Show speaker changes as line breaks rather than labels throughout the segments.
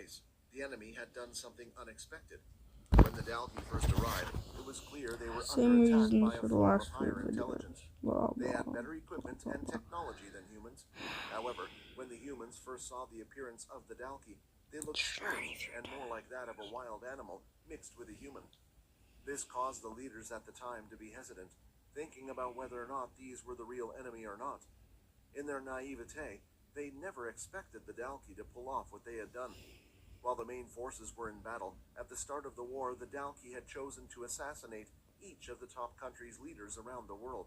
place, the enemy had done something unexpected. When the Dalki first arrived, it was clear they were
Same
under attack
reason
by a
for the
form
last
of
few
higher intelligence.
videos. Blah,
They
blah,
had better
blah,
equipment
blah,
and
blah.
technology than humans. However, when the humans first saw the appearance of the Dalki, they looked strange and more like that of a wild animal mixed with a human. This caused the leaders at the time to be hesitant, thinking about whether or not these were the real enemy or not. In their naivete, they never expected the Dalki to pull off what they had done. While the main forces were in battle, at the start of the war, the Dalki had chosen to assassinate each of the top countries' leaders around the world.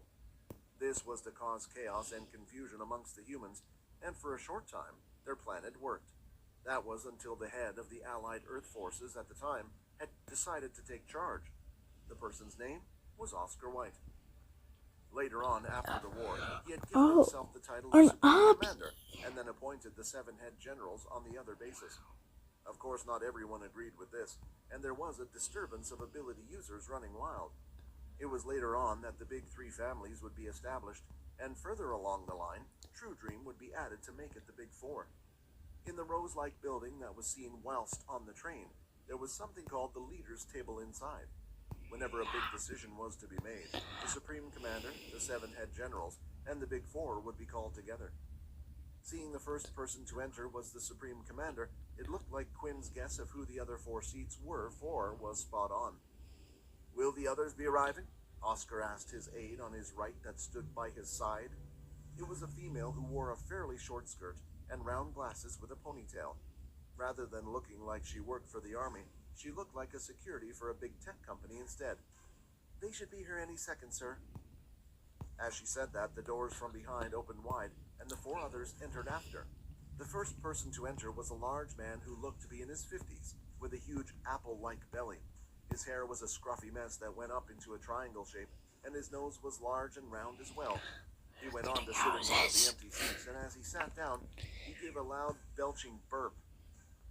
This was to cause chaos and confusion amongst the humans, and for a short time, their plan had worked. That was until the head of the Allied Earth forces at the time had decided to take charge. The person's name was Oscar White. Later on, after the war, he had given himself the title of Supreme Commander, and then appointed the 7 head generals on the other bases. Of course, not everyone agreed with this, and there was a disturbance of ability users running wild. It was later on that the big 3 families would be established, and further along the line, True Dream would be added to make it the big 4. In the rose-like building that was seen whilst on the train, there was something called the Leader's Table inside. Whenever a big decision was to be made, the Supreme Commander, the 7 head generals, and the Big 4 would be called together. Seeing the first person to enter was the Supreme Commander, it looked like Quinn's guess of who the other 4 seats were for was spot on. "Will the others be arriving?" Oscar asked his aide on his right that stood by his side. It was a female who wore a fairly short skirt and round glasses with a ponytail. Rather than looking like she worked for the army, she looked like a security for a big tech company instead. "They should be here any second, sir." As she said that, the doors from behind opened wide, and the 4 others entered after. The first person to enter was a large man who looked to be in his 50s, with a huge apple-like belly. His hair was a scruffy mess that went up into a triangle shape, and his nose was large and round as well. He went on to sit in one of the empty seats, and as he sat down, he gave a loud, belching burp.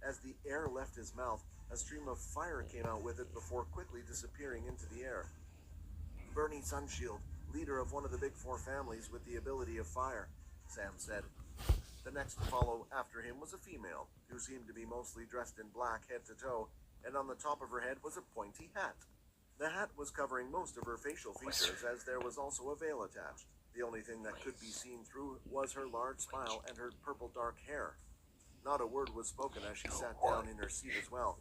As the air left his mouth, a stream of fire came out with it before quickly disappearing into the air. "Bernie Sunshield, leader of one of the big 4 families with the ability of fire," Sam said. The next to follow after him was a female, who seemed to be mostly dressed in black head to toe, and on the top of her head was a pointy hat. The hat was covering most of her facial features, as there was also a veil attached. The only thing that could be seen through was her large smile and her purple dark hair. Not a word was spoken as she sat down in her seat as well.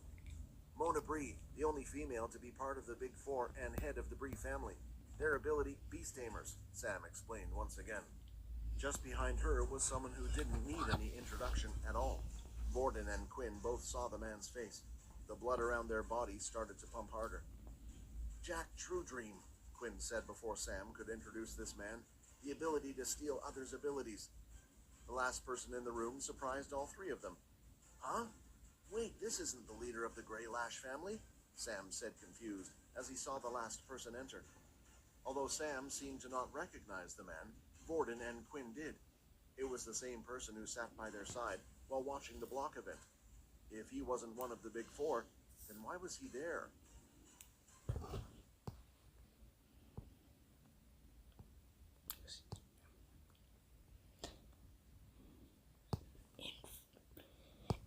"Mona Bree, the only female to be part of the Big 4 and head of the Bree family. Their ability, Beast Tamers," Sam explained once again. Just behind her was someone who didn't need any introduction at all. Borden and Quinn both saw the man's face. The blood around their bodies started to pump harder. "Jack True Dream," Quinn said before Sam could introduce this man. "The ability to steal others' abilities." The last person in the room surprised all 3 of them. "Huh? Wait, this isn't the leader of the Grey Lash family?" Sam said, confused, as he saw the last person enter. Although Sam seemed to not recognize the man, Borden and Quinn did. It was the same person who sat by their side while watching the block event. If he wasn't one of the Big 4, then why was he there?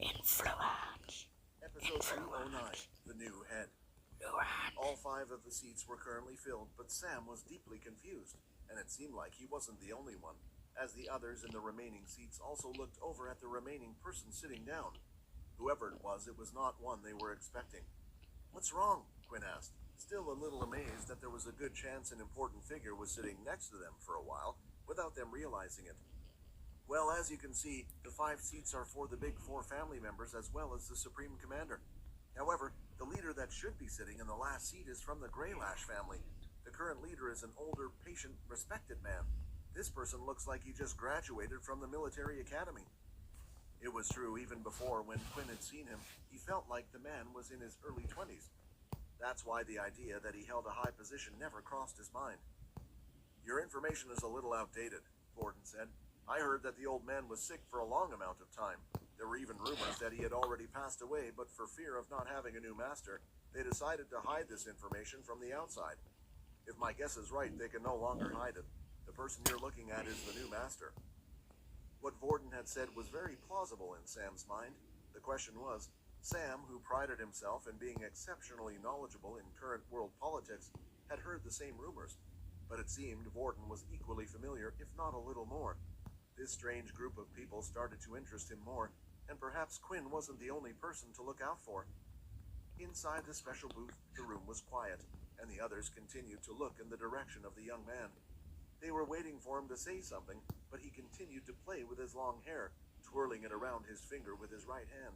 Influence.
Episode 209, The New Head. All 5 of the seats were currently filled, but Sam was deeply confused, and it seemed like he wasn't the only one, as the others in the remaining seats also looked over at the remaining person sitting down. Whoever it was not one they were expecting. "What's wrong?" Quinn asked, still a little amazed that there was a good chance an important figure was sitting next to them for a while, without them realizing it. "Well, as you can see, the 5 seats are for the Big 4 family members as well as the Supreme Commander. However, the leader that should be sitting in the last seat is from the Grey Lash family. The current leader is an older, patient, respected man. This person looks like he just graduated from the military academy." It was true even before, when Quinn had seen him, he felt like the man was in his early 20s. That's why the idea that he held a high position never crossed his mind. "Your information is a little outdated," Borden said. "I heard that the old man was sick for a long amount of time. There were even rumors that he had already passed away, but for fear of not having a new master, they decided to hide this information from the outside. If my guess is right, they can no longer hide it. The person you're looking at is the new master." What Borden had said was very plausible in Sam's mind. The question was, Sam, who prided himself in being exceptionally knowledgeable in current world politics, had heard the same rumors, but it seemed Vorden was equally familiar, if not a little more. This strange group of people started to interest him more, and perhaps Quinn wasn't the only person to look out for. Inside the special booth, the room was quiet, and the others continued to look in the direction of the young man. They were waiting for him to say something, but he continued to play with his long hair, twirling it around his finger with his right hand.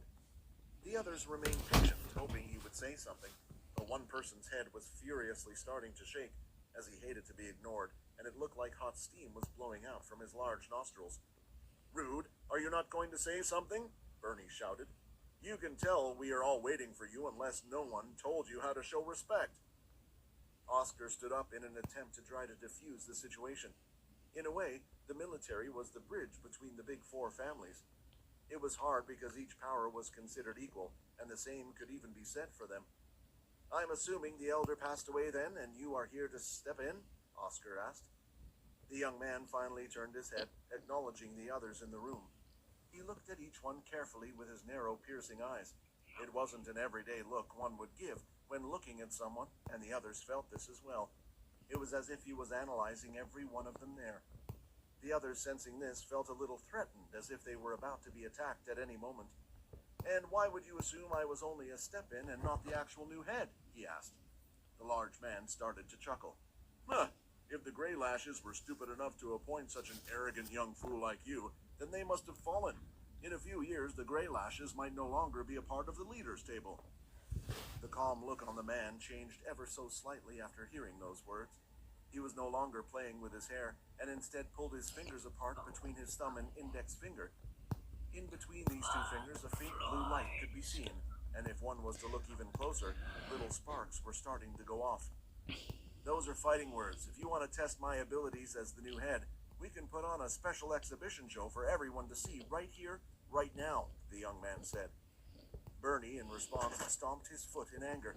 The others remained patient, hoping he would say something, but one person's head was furiously starting to shake, as he hated to be ignored, and it looked like hot steam was blowing out from his large nostrils. "Rude, are you not going to say something?" Bernie shouted. "You can tell we are all waiting for you unless no one told you how to show respect." Oscar stood up in an attempt to try to defuse the situation. In a way, the military was the bridge between the big four families. It was hard because each power was considered equal, and the same could even be said for them. "I'm assuming the elder passed away then, and you are here to step in?" Oscar asked. The young man finally turned his head, acknowledging the others in the room. He looked at each one carefully with his narrow, piercing eyes. It wasn't an everyday look one would give when looking at someone, and the others felt this as well. It was as if he was analyzing every one of them there. The others, sensing this, felt a little threatened, as if they were about to be attacked at any moment. "And why would you assume I was only a step-in and not the actual new head?" he asked. The large man started to chuckle. "Huh, if the Grey Lashes were stupid enough to appoint such an arrogant young fool like you, then they must have fallen. In a few years, the Grey Lashes might no longer be a part of the leaders' table." The calm look on the man changed ever so slightly after hearing those words. He was no longer playing with his hair, and instead pulled his fingers apart between his thumb and index finger. In between these two fingers, a faint blue light could be seen, and if one was to look even closer, little sparks were starting to go off. "Those are fighting words. If you want to test my abilities as the new head, we can put on a special exhibition show for everyone to see right here, right now," the young man said. Bernie, in response, stomped his foot in anger.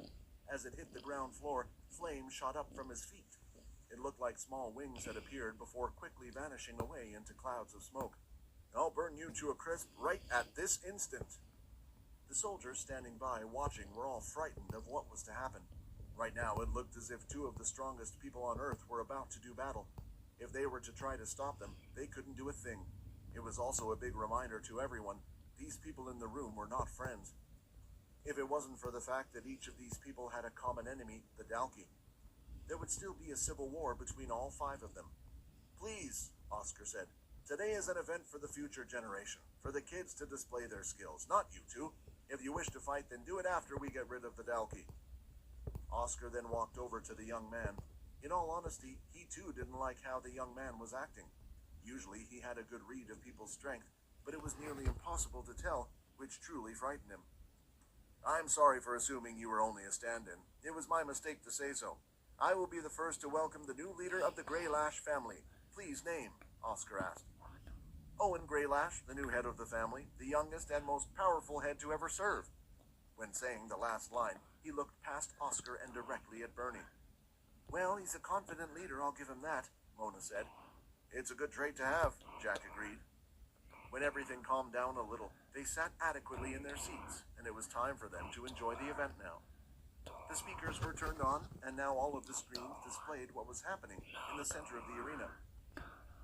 As it hit the ground floor, flame shot up from his feet. It looked like small wings had appeared before quickly vanishing away into clouds of smoke. "I'll burn you to a crisp right at this instant." The soldiers standing by watching were all frightened of what was to happen. Right now it looked as if two of the strongest people on Earth were about to do battle. If they were to try to stop them, they couldn't do a thing. It was also a big reminder to everyone, these people in the room were not friends. If it wasn't for the fact that each of these people had a common enemy, the Dalki, there would still be a civil war between all five of them. "Please," Oscar said, "today is an event for the future generation, for the kids to display their skills, not you two. If you wish to fight, then do it after we get rid of the Dalki." Oscar then walked over to the young man. In all honesty, he too didn't like how the young man was acting. Usually he had a good read of people's strength, but it was nearly impossible to tell, which truly frightened him. "I'm sorry for assuming you were only a stand-in. It was my mistake to say so. I will be the first to welcome the new leader of the Greylash family. Please name," Oscar asked. "Owen Greylash, the new head of the family, the youngest and most powerful head to ever serve." When saying the last line, he looked past Oscar and directly at Bernie. "Well, he's a confident leader, I'll give him that," Mona said. "It's a good trait to have," Jack agreed. When everything calmed down a little, they sat adequately in their seats, and it was time for them to enjoy the event now. The speakers were turned on, and now all of the screens displayed what was happening in the center of the arena.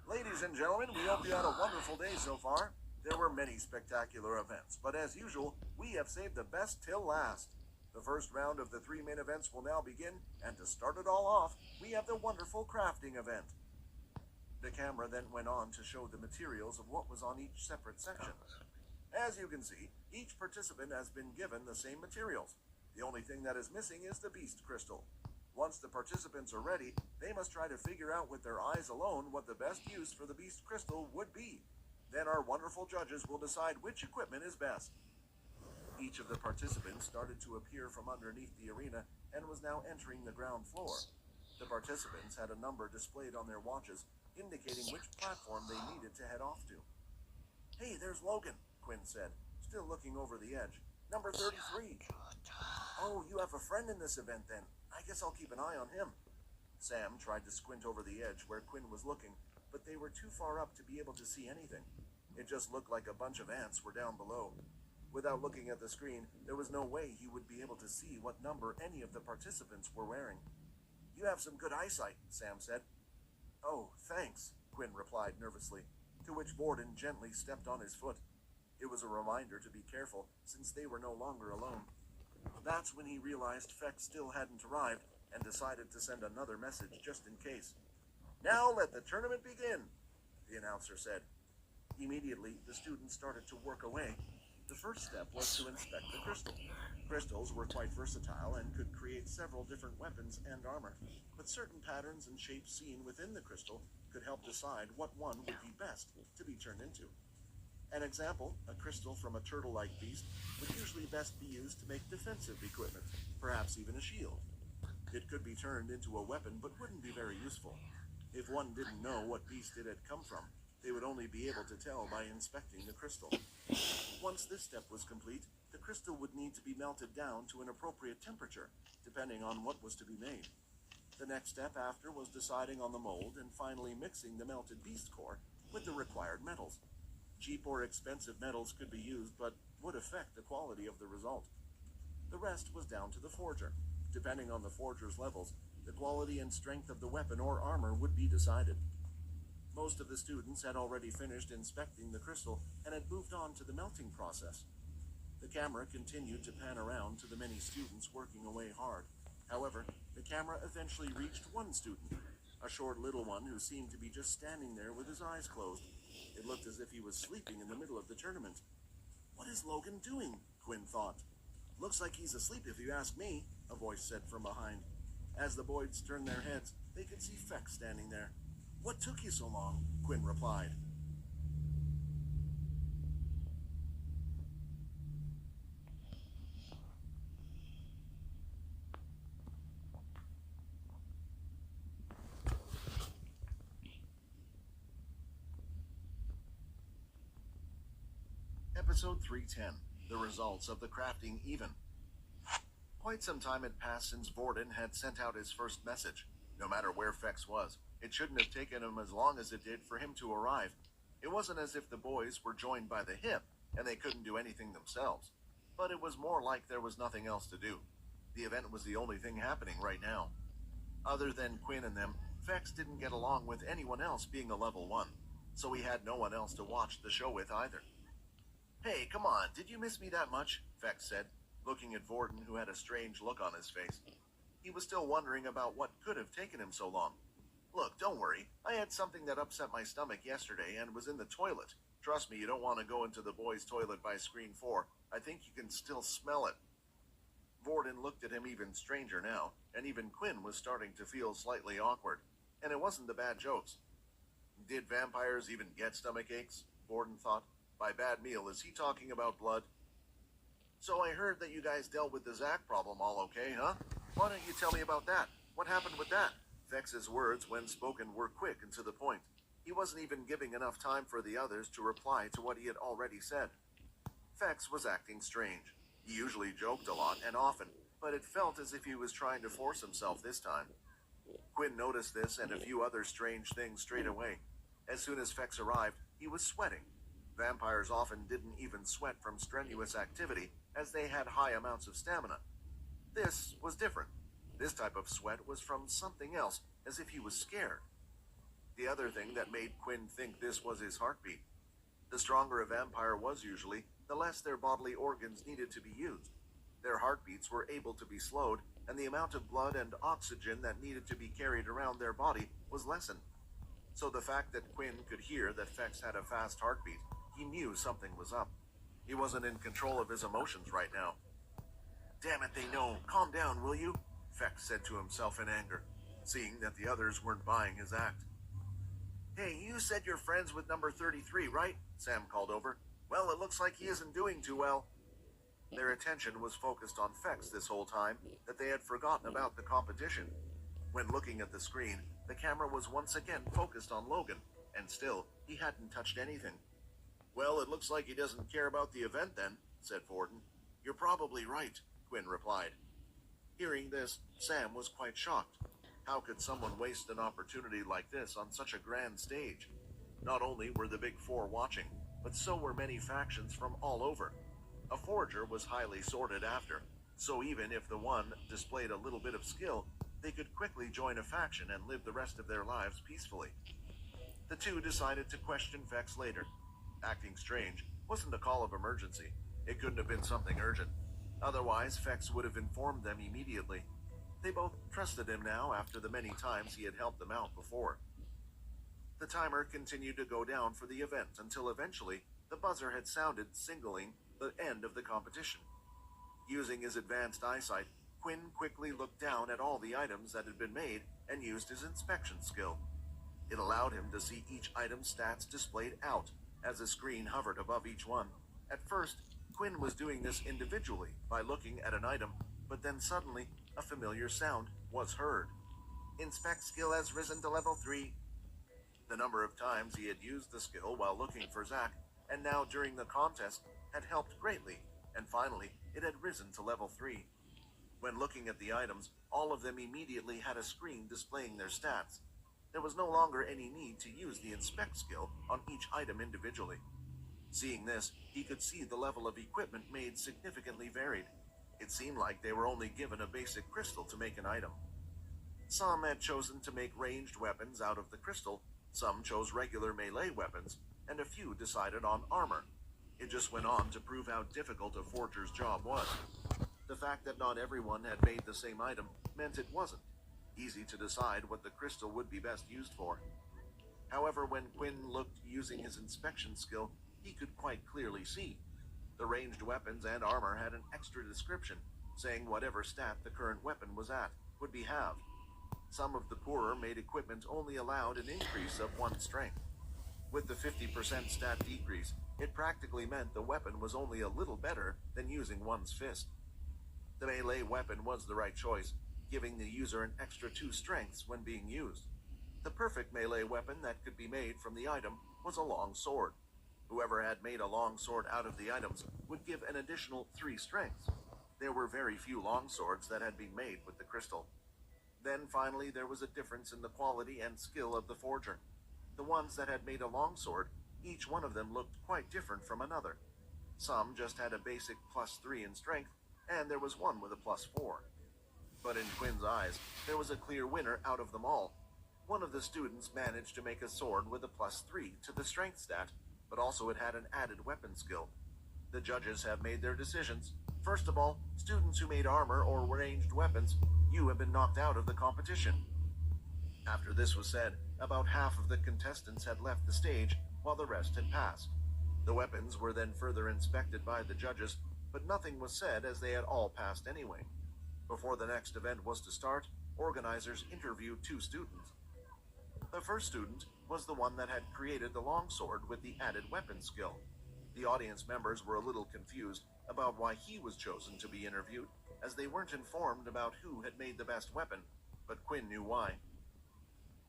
"Ladies and gentlemen, we hope you had a wonderful day so far. There were many spectacular events, but as usual, we have saved the best till last. The first round of the 3 main events will now begin, and to start it all off, we have the wonderful crafting event." The camera then went on to show the materials of what was on each separate section. As you can see, each participant has been given the same materials. The only thing that is missing is the Beast Crystal. Once the participants are ready, they must try to figure out with their eyes alone what the best use for the Beast Crystal would be. Then our wonderful judges will decide which equipment is best. Each of the participants started to appear from underneath the arena and was now entering the ground floor. The participants had a number displayed on their watches, indicating which platform they needed to head off to. "Hey, there's Logan," Quinn said, still looking over the edge. "Number 33. "Oh, you have a friend in this event then. I guess I'll keep an eye on him." Sam tried to squint over the edge where Quinn was looking, but they were too far up to be able to see anything. It just looked like a bunch of ants were down below. Without looking at the screen, there was no way he would be able to see what number any of the participants were wearing. "You have some good eyesight," Sam said. "Oh, thanks," Quinn replied nervously, to which Vorden gently stepped on his foot. It was a reminder to be careful, since they were no longer alone. That's when he realized Feck still hadn't arrived, and decided to send another message just in case. "Now let the tournament begin," the announcer said. Immediately, the students started to work away. The first step was to inspect the crystal. Crystals were quite versatile and could create several different weapons and armor, but certain patterns and shapes seen within the crystal could help decide what one would be best to be turned into. An example, a crystal from a turtle-like beast, would usually best be used to make defensive equipment, perhaps even a shield. It could be turned into a weapon but wouldn't be very useful. If one didn't know what beast it had come from, they would only be able to tell by inspecting the crystal. Once this step was complete, the crystal would need to be melted down to an appropriate temperature, depending on what was to be made. The next step after was deciding on the mold and finally mixing the melted beast core with the required metals. Cheap or expensive metals could be used, but would affect the quality of the result. The rest was down to the forger. Depending on the forger's levels, the quality and strength of the weapon or armor would be decided. Most of the students had already finished inspecting the crystal and had moved on to the melting process. The camera continued to pan around to the many students working away hard. However, the camera eventually reached one student, a short little one who seemed to be just standing there with his eyes closed. It looked as if he was sleeping in the middle of the tournament. "What is Logan doing?" Quinn thought. "Looks like he's asleep if you ask me," a voice said from behind. As the boys turned their heads, they could see Feck standing there. "What took you so long?" Quinn replied. Episode 310, The Results of the Crafting Even. Quite some time had passed since Vorden had sent out his first message. No matter where Fex was, it shouldn't have taken him as long as it did for him to arrive. It wasn't as if the boys were joined by the hip, and they couldn't do anything themselves. But it was more like there was nothing else to do. The event was the only thing happening right now. Other than Quinn and them, Fex didn't get along with anyone else being a level 1, so he had no one else to watch the show with either. "Hey, come on, did you miss me that much?" Fex said, looking at Vorden, who had a strange look on his face. He was still wondering about what could have taken him so long. "Look, don't worry. I had something that upset my stomach yesterday and was in the toilet. Trust me, you don't want to go into the boys' toilet by screen 4. I think you can still smell it." Vorden looked at him even stranger now, and even Quinn was starting to feel slightly awkward. And it wasn't the bad jokes. Did vampires even get stomach aches? Vorden thought. By bad meal, is he talking about blood? "So I heard that you guys dealt with the Zack problem all okay, huh? Why don't you tell me about that? What happened with that?" Fex's words, when spoken, were quick and to the point. He wasn't even giving enough time for the others to reply to what he had already said. Fex was acting strange. He usually joked a lot and often, but it felt as if he was trying to force himself this time. Quinn noticed this and a few other strange things straight away. As soon as Fex arrived, he was sweating. Vampires often didn't even sweat from strenuous activity, as they had high amounts of stamina. This was different. This type of sweat was from something else, as if he was scared. The other thing that made Quinn think this was his heartbeat. The stronger a vampire was usually, the less their bodily organs needed to be used. Their heartbeats were able to be slowed, and the amount of blood and oxygen that needed to be carried around their body was lessened. So the fact that Quinn could hear that Fex had a fast heartbeat, he knew something was up. He wasn't in control of his emotions right now. "Damn it, they know. Calm down, will you?" Fex said to himself in anger, seeing that the others weren't buying his act. "Hey, you said you're friends with number 33, right?" Sam called over. "Well, it looks like he isn't doing too well." Their attention was focused on Fex this whole time, that they had forgotten about the competition. When looking at the screen, the camera was once again focused on Logan, and still, he hadn't touched anything. "Well, it looks like he doesn't care about the event then," said Vorden. "You're probably right," Quinn replied. Hearing this, Sam was quite shocked. How could someone waste an opportunity like this on such a grand stage? Not only were the Big Four watching, but so were many factions from all over. A forger was highly sought after, so even if the one displayed a little bit of skill, they could quickly join a faction and live the rest of their lives peacefully. The two decided to question Vex later. Acting strange wasn't a call of emergency. It couldn't have been something urgent. Otherwise, Vex would have informed them immediately. They both trusted him now after the many times he had helped them out before. The timer continued to go down for the event until eventually the buzzer had sounded, signaling the end of the competition. Using his advanced eyesight, Quinn quickly looked down at all the items that had been made and used his inspection skill. It allowed him to see each item's stats displayed out as a screen hovered above each one. At first, Quinn was doing this individually by looking at an item, but then suddenly a familiar sound was heard. Inspect skill has risen to level 3. The number of times he had used the skill while looking for Zack, and now during the contest, had helped greatly, and finally it had risen to level 3. When looking at the items, all of them immediately had a screen displaying their stats. There was no longer any need to use the inspect skill on each item individually. Seeing this, he could see the level of equipment made significantly varied. It seemed like they were only given a basic crystal to make an item. Some had chosen to make ranged weapons out of the crystal, some chose regular melee weapons, and a few decided on armor. It just went on to prove how difficult a forger's job was. The fact that not everyone had made the same item meant it wasn't easy to decide what the crystal would be best used for. However, when Quinn looked using his inspection skill, he could quite clearly see. The ranged weapons and armor had an extra description, saying whatever stat the current weapon was at would be halved. Some of the poorer made equipment only allowed an increase of 1 strength. With the 50% stat decrease, it practically meant the weapon was only a little better than using one's fist. The melee weapon was the right choice, giving the user an extra 2 strengths when being used. The perfect melee weapon that could be made from the item was a long sword. Whoever had made a long sword out of the items would give an additional 3 strengths. There were very few long swords that had been made with the crystal. Then finally there was a difference in the quality and skill of the forger. The ones that had made a longsword, each one of them looked quite different from another. Some just had a basic +3 in strength, and there was one with a +4. But in Quinn's eyes, there was a clear winner out of them all. One of the students managed to make a sword with a +3 to the strength stat, but also it had an added weapon skill. The judges have made their decisions. First of all, students who made armor or ranged weapons, you have been knocked out of the competition. After this was said, about half of the contestants had left the stage, while the rest had passed. The weapons were then further inspected by the judges, but nothing was said as they had all passed anyway. Before the next event was to start, organizers interviewed 2 students. The first student was the one that had created the longsword with the added weapon skill. The audience members were a little confused about why he was chosen to be interviewed, as they weren't informed about who had made the best weapon, but Quinn knew why.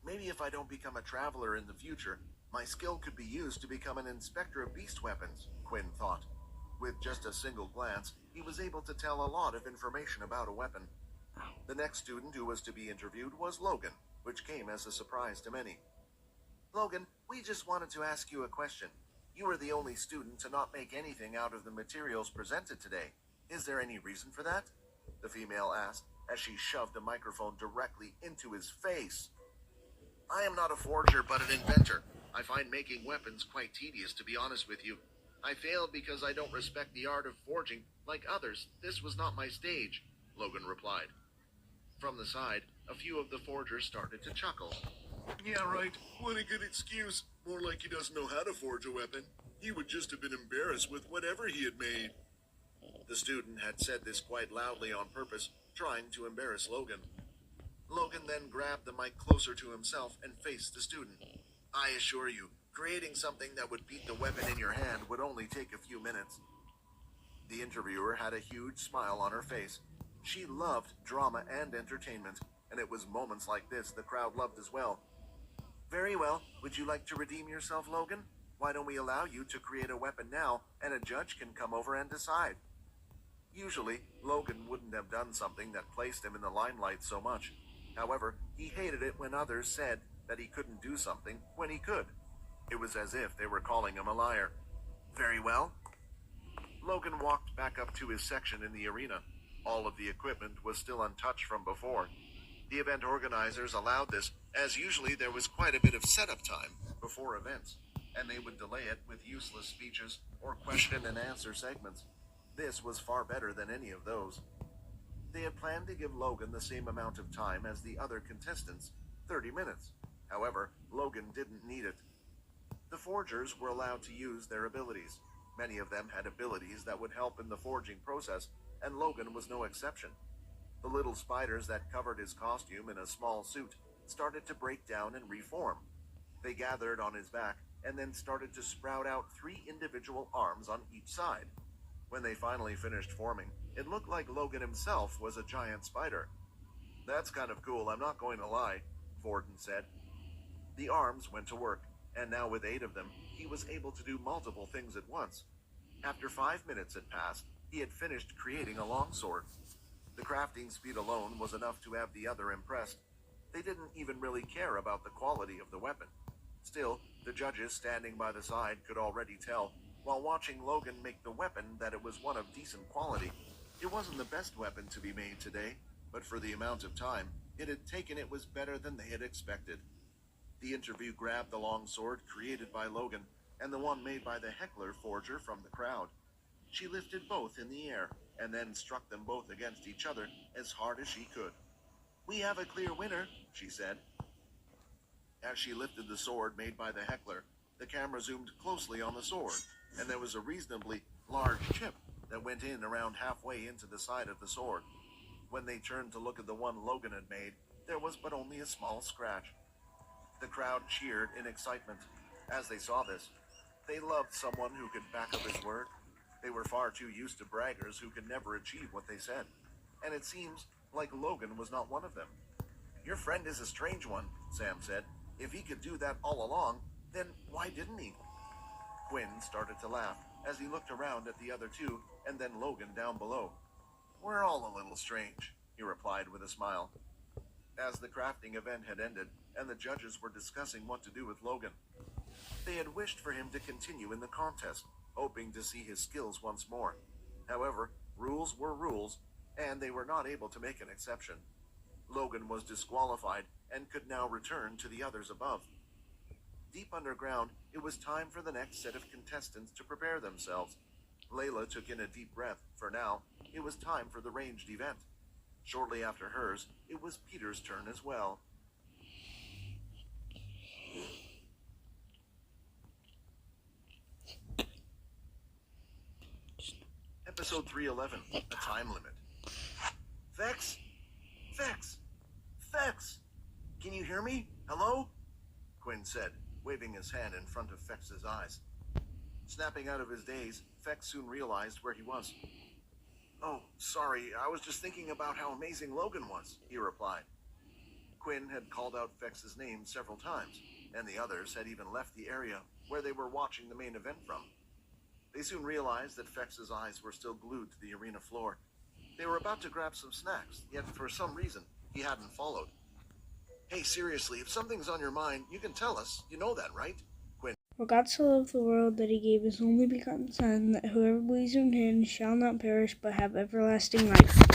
Maybe if I don't become a traveler in the future, my skill could be used to become an inspector of beast weapons, Quinn thought. With just a single glance, he was able to tell a lot of information about a weapon. The next student who was to be interviewed was Logan, which came as a surprise to many. Logan, we just wanted to ask you a question. You were the only student to not make anything out of the materials presented today. Is there any reason for that? The female asked, as she shoved a microphone directly into his face. I am not a forger, but an inventor. I find making weapons quite tedious, to be honest with you. I failed because I don't respect the art of forging like others. This was not my stage, Logan replied. From the side, a few of the forgers started to chuckle. Yeah, right. What a good excuse. More like he doesn't know how to forge a weapon. He would just have been embarrassed with whatever he had made. The student had said this quite loudly on purpose, trying to embarrass Logan. Logan then grabbed the mic closer to himself and faced the student. I assure you, creating something that would beat the weapon in your hand would only take a few minutes. The interviewer had a huge smile on her face. She loved drama and entertainment, and it was moments like this the crowd loved as well. Very well, would you like to redeem yourself, Logan? Why don't we allow you to create a weapon now, and a judge can come over and decide? Usually, Logan wouldn't have done something that placed him in the limelight so much. However, he hated it when others said that he couldn't do something when he could. It was as if they were calling him a liar. Very well. Logan walked back up to his section in the arena. All of the equipment was still untouched from before. The event organizers allowed this, as usually there was quite a bit of setup time before events, and they would delay it with useless speeches or question and answer segments. This was far better than any of those. They had planned to give Logan the same amount of time as the other contestants, 30 minutes. However, Logan didn't need it. The forgers were allowed to use their abilities. Many of them had abilities that would help in the forging process, and Logan was no exception. The little spiders that covered his costume in a small suit started to break down and reform. They gathered on his back and then started to sprout out 3 individual arms on each side. When they finally finished forming, it looked like Logan himself was a giant spider. "That's kind of cool, I'm not going to lie," Vorden said. The arms went to work, and now with 8 of them, he was able to do multiple things at once. After 5 minutes had passed, he had finished creating a longsword. The crafting speed alone was enough to have the other impressed. They didn't even really care about the quality of the weapon. Still, the judges standing by the side could already tell, while watching Logan make the weapon, that it was one of decent quality. It wasn't the best weapon to be made today, but for the amount of time it had taken, it was better than they had expected. The interview grabbed the long sword created by Logan and the one made by the Heckler forger from the crowd. She lifted both in the air and then struck them both against each other as hard as she could. "We have a clear winner," she said. As she lifted the sword made by the Heckler, the camera zoomed closely on the sword, and there was a reasonably large chip that went in around halfway into the side of the sword. When they turned to look at the one Logan had made, there was but only a small scratch. The crowd cheered in excitement as they saw this. They loved someone who could back up his word. They were far too used to braggers who could never achieve what they said, and it seems like Logan was not one of them. "Your friend is a strange one," Sam said. "If he could do that all along, then why didn't he?" Quinn started to laugh as he looked around at the other two and then Logan down below. "We're all a little strange," he replied with a smile. As the crafting event had ended and the judges were discussing what to do with Logan, they had wished for him to continue in the contest, hoping to see his skills once more. However, rules were rules, and they were not able to make an exception. Logan was disqualified and could now return to the others above. Deep underground, it was time for the next set of contestants to prepare themselves. Layla took in a deep breath, for now, it was time for the ranged event. Shortly after hers, it was Peter's turn as well. Episode 311, A Time Limit. "Vex? Vex? Vex? Can you hear me? Hello?" Quinn said, waving his hand in front of Vex's eyes. Snapping out of his daze, Vex soon realized where he was. "Oh, sorry, I was just thinking about how amazing Logan was," he replied. Quinn had called out Vex's name several times, and the others had even left the area where they were watching the main event from. They soon realized that Vex's eyes were still glued to the arena floor. They were about to grab some snacks, yet for some reason, he hadn't followed. "Hey, seriously, if something's on your mind, you can tell us. You know that, right?" Quinn.
"For God so loved the world that he gave his only begotten Son, that whoever believes in him shall not perish but have everlasting life."